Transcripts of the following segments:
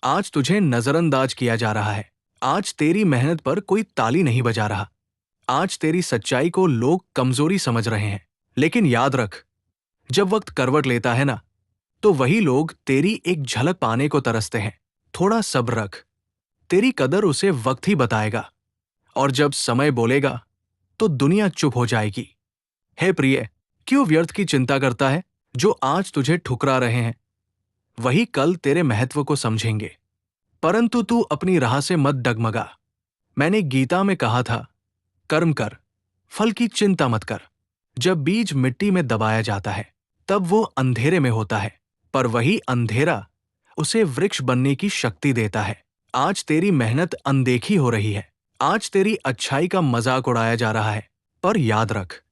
आज तुझे नजरअंदाज किया जा रहा है। आज तेरी मेहनत पर कोई ताली नहीं बजा रहा। आज तेरी सच्चाई को लोग कमजोरी समझ रहे हैं। लेकिन याद रख, जब वक्त करवट लेता है ना, तो वही लोग तेरी एक झलक पाने को तरसते हैं। थोड़ा सब्र रख, तेरी कदर उसे वक्त ही बताएगा। और जब समय बोलेगा तो दुनिया चुप हो जाएगी। हे प्रिय, क्यों व्यर्थ की चिंता करता है? जो आज तुझे ठुकरा रहे हैं वही कल तेरे महत्व को समझेंगे। परंतु तू अपनी राह से मत डगमगा। मैंने गीता में कहा था, कर्म कर, फल की चिंता मत कर। जब बीज मिट्टी में दबाया जाता है तब वो अंधेरे में होता है, पर वही अंधेरा उसे वृक्ष बनने की शक्ति देता है। आज तेरी मेहनत अनदेखी हो रही है। आज तेरी अच्छाई का मजाक उड़ाया जा रहा है। पर याद रख,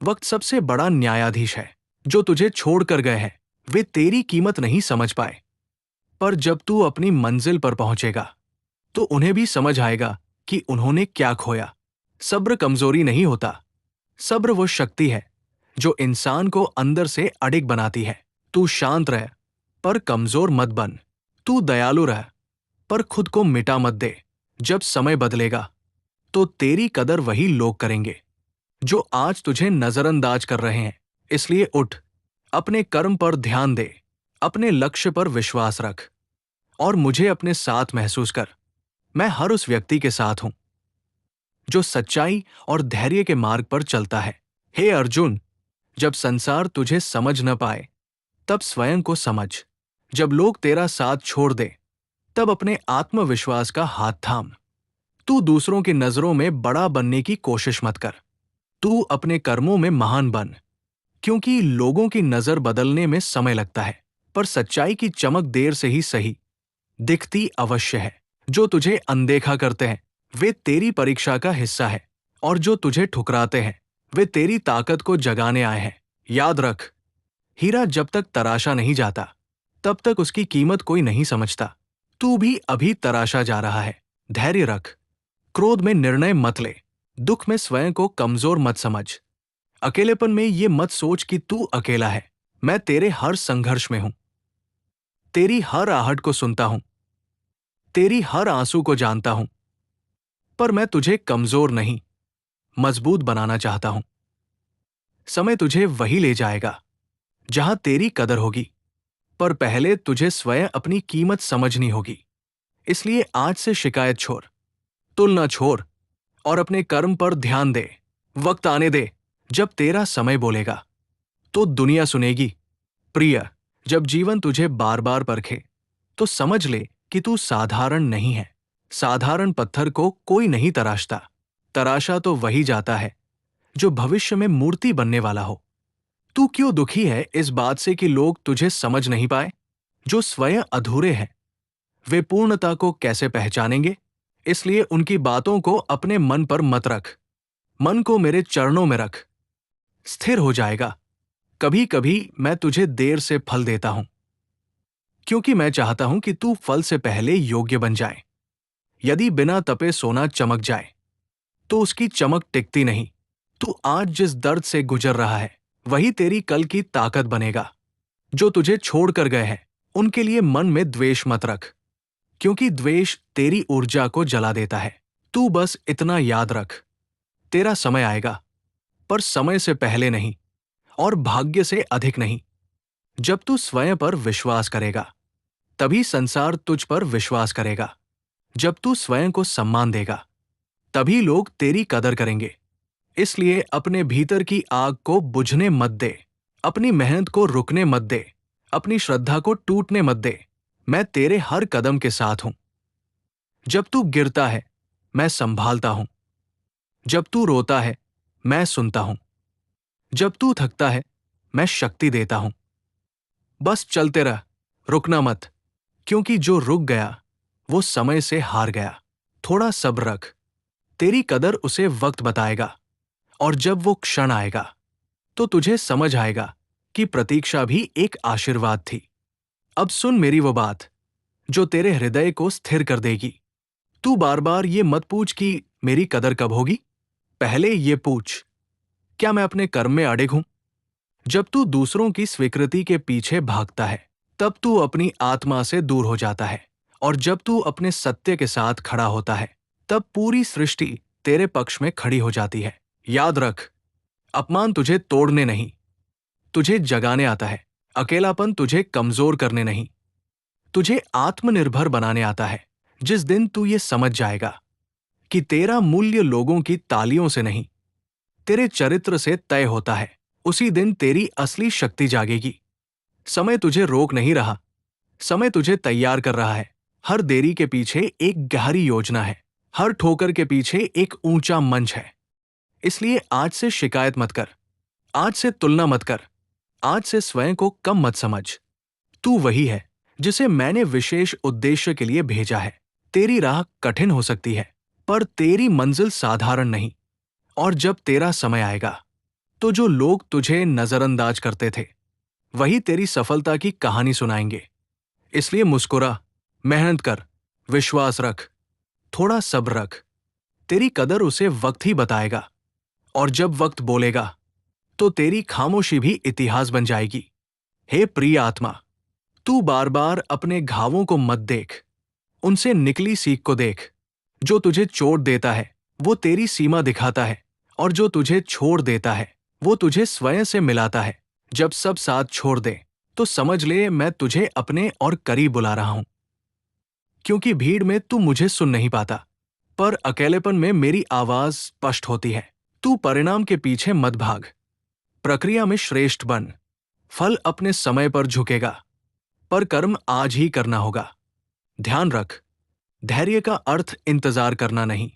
वक्त सबसे बड़ा न्यायाधीश है। जो तुझे छोड़कर गए हैं वे तेरी कीमत नहीं समझ पाए, पर जब तू अपनी मंजिल पर पहुंचेगा तो उन्हें भी समझ आएगा कि उन्होंने क्या खोया। सब्र कमजोरी नहीं होता। सब्र वो शक्ति है जो इंसान को अंदर से अडिग बनाती है। तू शांत रह, पर कमजोर मत बन। तू दयालु रह, पर खुद को मिटा मत दे। जब समय बदलेगा तो तेरी कदर वही लोग करेंगे जो आज तुझे नजरअंदाज कर रहे हैं। इसलिए उठ, अपने कर्म पर ध्यान दे, अपने लक्ष्य पर विश्वास रख और मुझे अपने साथ महसूस कर। मैं हर उस व्यक्ति के साथ हूं जो सच्चाई और धैर्य के मार्ग पर चलता है। हे अर्जुन, जब संसार तुझे समझ न पाए तब स्वयं को समझ। जब लोग तेरा साथ छोड़ दे तब अपने आत्मविश्वास का हाथ थाम। तू दूसरों की नजरों में बड़ा बनने की कोशिश मत कर। तू अपने कर्मों में महान बन, क्योंकि लोगों की नजर बदलने में समय लगता है, पर सच्चाई की चमक देर से ही सही दिखती अवश्य है। जो तुझे अनदेखा करते हैं वे तेरी परीक्षा का हिस्सा है, और जो तुझे ठुकराते हैं वे तेरी ताकत को जगाने आए हैं। याद रख, हीरा जब तक तराशा नहीं जाता तब तक उसकी कीमत कोई नहीं समझता। तू भी अभी तराशा जा रहा है। धैर्य रख, क्रोध में निर्णय मत ले, दुख में स्वयं को कमजोर मत समझ, अकेलेपन में ये मत सोच कि तू अकेला है। मैं तेरे हर संघर्ष में हूं, तेरी हर आहट को सुनता हूं, तेरी हर आंसू को जानता हूं। पर मैं तुझे कमजोर नहीं, मजबूत बनाना चाहता हूं। समय तुझे वही ले जाएगा जहां तेरी कदर होगी, पर पहले तुझे स्वयं अपनी कीमत समझनी होगी। इसलिए आज से शिकायत छोड़, तुलना छोड़ और अपने कर्म पर ध्यान दे। वक्त आने दे जब तेरा समय बोलेगा तो दुनिया सुनेगी। प्रिय, जब जीवन तुझे बार बार परखे तो समझ ले कि तू साधारण नहीं है। साधारण पत्थर को कोई नहीं तराशता। तराशा तो वही जाता है जो भविष्य में मूर्ति बनने वाला हो। तू क्यों दुखी है इस बात से कि लोग तुझे समझ नहीं पाए? जो स्वयं अधूरे हैं वे पूर्णता को कैसे पहचानेंगे? इसलिए उनकी बातों को अपने मन पर मत रख। मन को मेरे चरणों में रख, स्थिर हो जाएगा। कभी कभी मैं तुझे देर से फल देता हूं, क्योंकि मैं चाहता हूं कि तू फल से पहले योग्य बन जाए। यदि बिना तपे सोना चमक जाए तो उसकी चमक टिकती नहीं। तू आज जिस दर्द से गुजर रहा है वही तेरी कल की ताकत बनेगा। जो तुझे छोड़कर गए हैं उनके लिए मन में द्वेष मत रख, क्योंकि द्वेष तेरी ऊर्जा को जला देता है। तू बस इतना याद रख, तेरा समय आएगा, पर समय से पहले नहीं और भाग्य से अधिक नहीं। जब तू स्वयं पर विश्वास करेगा तभी संसार तुझ पर विश्वास करेगा। जब तू स्वयं को सम्मान देगा तभी लोग तेरी कदर करेंगे। इसलिए अपने भीतर की आग को बुझने मत दे, अपनी मेहनत को रुकने मत दे, अपनी श्रद्धा को टूटने मत दे। मैं तेरे हर कदम के साथ हूं। जब तू गिरता है मैं संभालता हूं। जब तू रोता है मैं सुनता हूं। जब तू थकता है मैं शक्ति देता हूं। बस चलते रह, रुकना मत, क्योंकि जो रुक गया वो समय से हार गया। थोड़ा सब्र रख, तेरी कदर उसे वक्त बताएगा, और जब वो क्षण आएगा तो तुझे समझ आएगा कि प्रतीक्षा भी एक आशीर्वाद थी। अब सुन मेरी वो बात जो तेरे हृदय को स्थिर कर देगी। तू बार बार ये मत पूछ कि मेरी कदर कब होगी। पहले ये पूछ, क्या मैं अपने कर्म में अडिग हूं? जब तू दूसरों की स्वीकृति के पीछे भागता है तब तू अपनी आत्मा से दूर हो जाता है और जब तू अपने सत्य के साथ खड़ा होता है, तब पूरी सृष्टि तेरे पक्ष में खड़ी हो जाती है। याद रख, अपमान तुझे तोड़ने नहीं, तुझे जगाने आता है। अकेलापन तुझे कमजोर करने नहीं, तुझे आत्मनिर्भर बनाने आता है। जिस दिन तू ये समझ जाएगा कि तेरा मूल्य लोगों की तालियों से नहीं, तेरे चरित्र से तय होता है, उसी दिन तेरी असली शक्ति जागेगी। समय तुझे रोक नहीं रहा, समय तुझे तैयार कर रहा है। हर देरी के पीछे एक गहरी योजना है, हर ठोकर के पीछे एक ऊंचा मंच है। इसलिए आज से शिकायत मत कर, आज से तुलना मत कर, आज से स्वयं को कम मत समझ। तू वही है जिसे मैंने विशेष उद्देश्य के लिए भेजा है। तेरी राह कठिन हो सकती है, पर तेरी मंजिल साधारण नहीं। और जब तेरा समय आएगा, तो जो लोग तुझे नजरअंदाज करते थे, वही तेरी सफलता की कहानी सुनाएंगे। इसलिए मुस्कुरा, मेहनत कर, विश्वास रख, थोड़ा सब्र रख। तेरी कदर उसे वक्त ही बताएगा, और जब वक्त बोलेगा, तो तेरी खामोशी भी इतिहास बन जाएगी। हे प्रिय आत्मा, तू बार बार अपने घावों को मत देख, उनसे निकली सीख को देख। जो तुझे चोट देता है, वो तेरी सीमा दिखाता है, और जो तुझे छोड़ देता है, वो तुझे स्वयं से मिलाता है। जब सब साथ छोड़ दे, तो समझ ले मैं तुझे अपने और करीब बुला रहा हूं। क्योंकि भीड़ में तू मुझे सुन नहीं पाता, पर अकेलेपन में मेरी आवाज स्पष्ट होती है। तू परिणाम के पीछे मत भाग, प्रक्रिया में श्रेष्ठ बन। फल अपने समय पर झुकेगा, पर कर्म आज ही करना होगा। ध्यान रख, धैर्य का अर्थ इंतजार करना नहीं,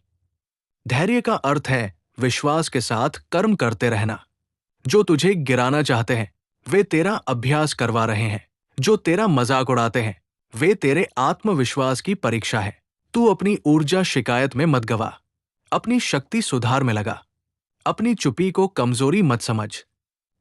धैर्य का अर्थ है विश्वास के साथ कर्म करते रहना। जो तुझे गिराना चाहते हैं, वे तेरा अभ्यास करवा रहे हैं। जो तेरा मजाक उड़ाते हैं, वे तेरे आत्मविश्वास की परीक्षा है। तू अपनी ऊर्जा शिकायत में मत गवा, अपनी शक्ति सुधार में लगा। अपनी चुप्पी को कमजोरी मत समझ,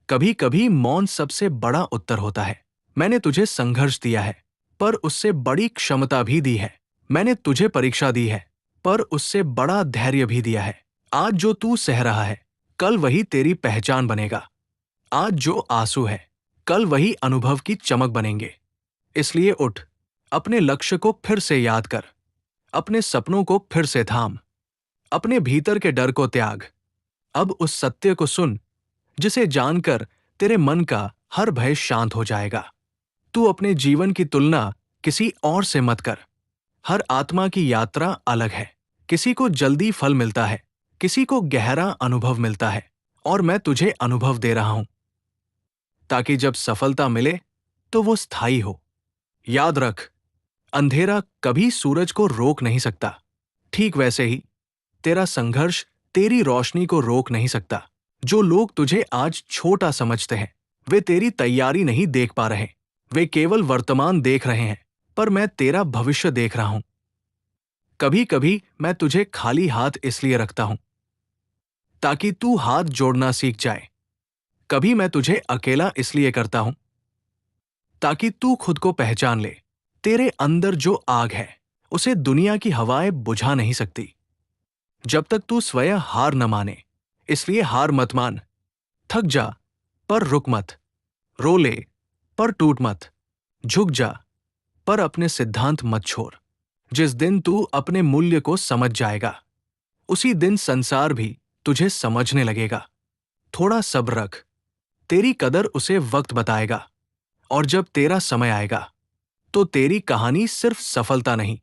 कभी कभी मौन सबसे बड़ा उत्तर होता है। मैंने तुझे संघर्ष दिया है, पर उससे बड़ी क्षमता भी दी है। मैंने तुझे परीक्षा दी है, पर उससे बड़ा धैर्य भी दिया है। आज जो तू सह रहा है, कल वही तेरी पहचान बनेगा। आज जो आंसू है, कल वही अनुभव की चमक बनेंगे। इसलिए उठ, अपने लक्ष्य को फिर से याद कर, अपने सपनों को फिर से थाम, अपने भीतर के डर को त्याग। अब उस सत्य को सुन, जिसे जानकर तेरे मन का हर भय शांत हो जाएगा। तू अपने जीवन की तुलना किसी और से मत कर। हर आत्मा की यात्रा अलग है। किसी को जल्दी फल मिलता है, किसी को गहरा अनुभव मिलता है, और मैं तुझे अनुभव दे रहा हूं, ताकि जब सफलता मिले तो वो स्थायी हो। याद रख, अंधेरा कभी सूरज को रोक नहीं सकता। ठीक वैसे ही तेरा संघर्ष तेरी रोशनी को रोक नहीं सकता। जो लोग तुझे आज छोटा समझते हैं, वे तेरी तैयारी नहीं देख पा रहे। वे केवल वर्तमान देख रहे हैं, पर मैं तेरा भविष्य देख रहा हूं। कभी कभी मैं तुझे खाली हाथ इसलिए रखता हूं, ताकि तू हाथ जोड़ना सीख जाए। कभी मैं तुझे अकेला इसलिए करता हूं, ताकि तू खुद को पहचान ले। तेरे अंदर जो आग है, उसे दुनिया की हवाएं बुझा नहीं सकती। जब तक तू स्वयं हार न माने, इसलिए हार मत मान। थक जा, पर रुक मत। रो ले, पर टूट मत। झुक जा, पर अपने सिद्धांत मत छोड़। जिस दिन तू अपने मूल्य को समझ जाएगा, उसी दिन संसार भी तुझे समझने लगेगा। थोड़ा सब्र रख, तेरी कदर उसे वक्त बताएगा। और जब तेरा समय आएगा, तो तेरी कहानी सिर्फ सफलता नहीं,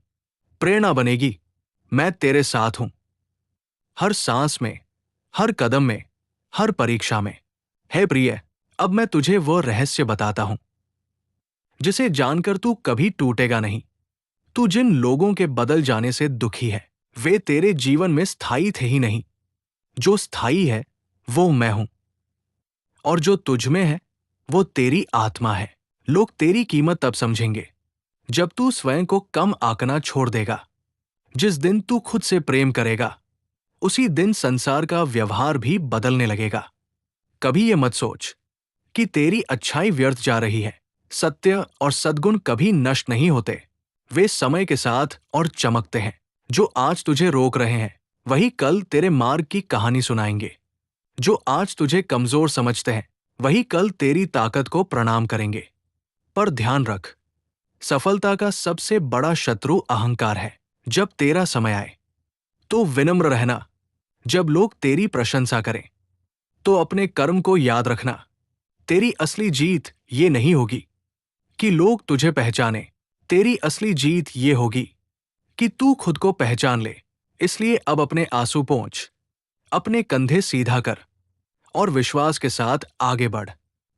प्रेरणा बनेगी। मैं तेरे साथ हूं, हर सांस में, हर कदम में, हर परीक्षा में। हे प्रिय, अब मैं तुझे वो रहस्य बताता हूं, जिसे जानकर तू कभी टूटेगा नहीं। तू जिन लोगों के बदल जाने से दुखी है, वे तेरे जीवन में स्थायी थे ही नहीं। जो स्थायी है, वो मैं हूं। और जो तुझ में है, वो तेरी आत्मा है। लोग तेरी कीमत तब समझेंगे, जब तू स्वयं को कम आंकना छोड़ देगा। जिस दिन तू खुद से प्रेम करेगा, उसी दिन संसार का व्यवहार भी बदलने लगेगा। कभी ये मत सोच कि तेरी अच्छाई व्यर्थ जा रही है। सत्य और सद्गुण कभी नष्ट नहीं होते, वे समय के साथ और चमकते हैं। जो आज तुझे रोक रहे हैं, वही कल तेरे मार्ग की कहानी सुनाएंगे। जो आज तुझे कमजोर समझते हैं, वही कल तेरी ताकत को प्रणाम करेंगे। पर ध्यान रख, सफलता का सबसे बड़ा शत्रु अहंकार है। जब तेरा समय आए तो विनम्र रहना। जब लोग तेरी प्रशंसा करें तो अपने कर्म को याद रखना। तेरी असली जीत ये नहीं होगी कि लोग तुझे पहचाने, तेरी असली जीत ये होगी कि तू खुद को पहचान ले। इसलिए अब अपने आंसू पोंछ, अपने कंधे सीधा कर और विश्वास के साथ आगे बढ़।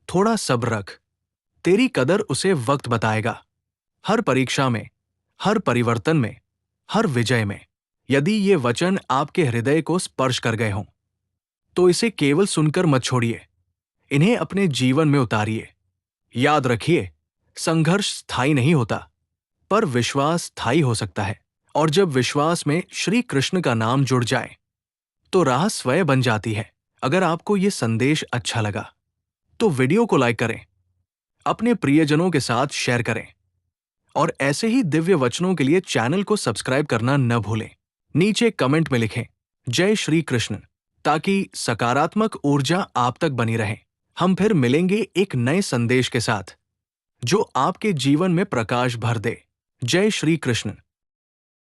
थोड़ा सब्र रख, तेरी कदर उसे वक्त बताएगा। हर परीक्षा में, हर परिवर्तन में, हर विजय में। यदि ये वचन आपके हृदय को स्पर्श कर गए हों तो इसे केवल सुनकर मत छोड़िए, इन्हें अपने जीवन में उतारिए। याद रखिए, संघर्ष स्थायी नहीं होता, पर विश्वास स्थायी हो सकता है। और जब विश्वास में श्री कृष्ण का नाम जुड़ जाए तो राह स्वयं बन जाती है। अगर आपको ये संदेश अच्छा लगा तो वीडियो को लाइक करें, अपने प्रियजनों के साथ शेयर करें और ऐसे ही दिव्य वचनों के लिए चैनल को सब्सक्राइब करना न भूलें। नीचे कमेंट में लिखें जय श्री कृष्ण, ताकि सकारात्मक ऊर्जा आप तक बनी रहे। हम फिर मिलेंगे एक नए संदेश के साथ जो आपके जीवन में प्रकाश भर दे। जय श्री कृष्ण।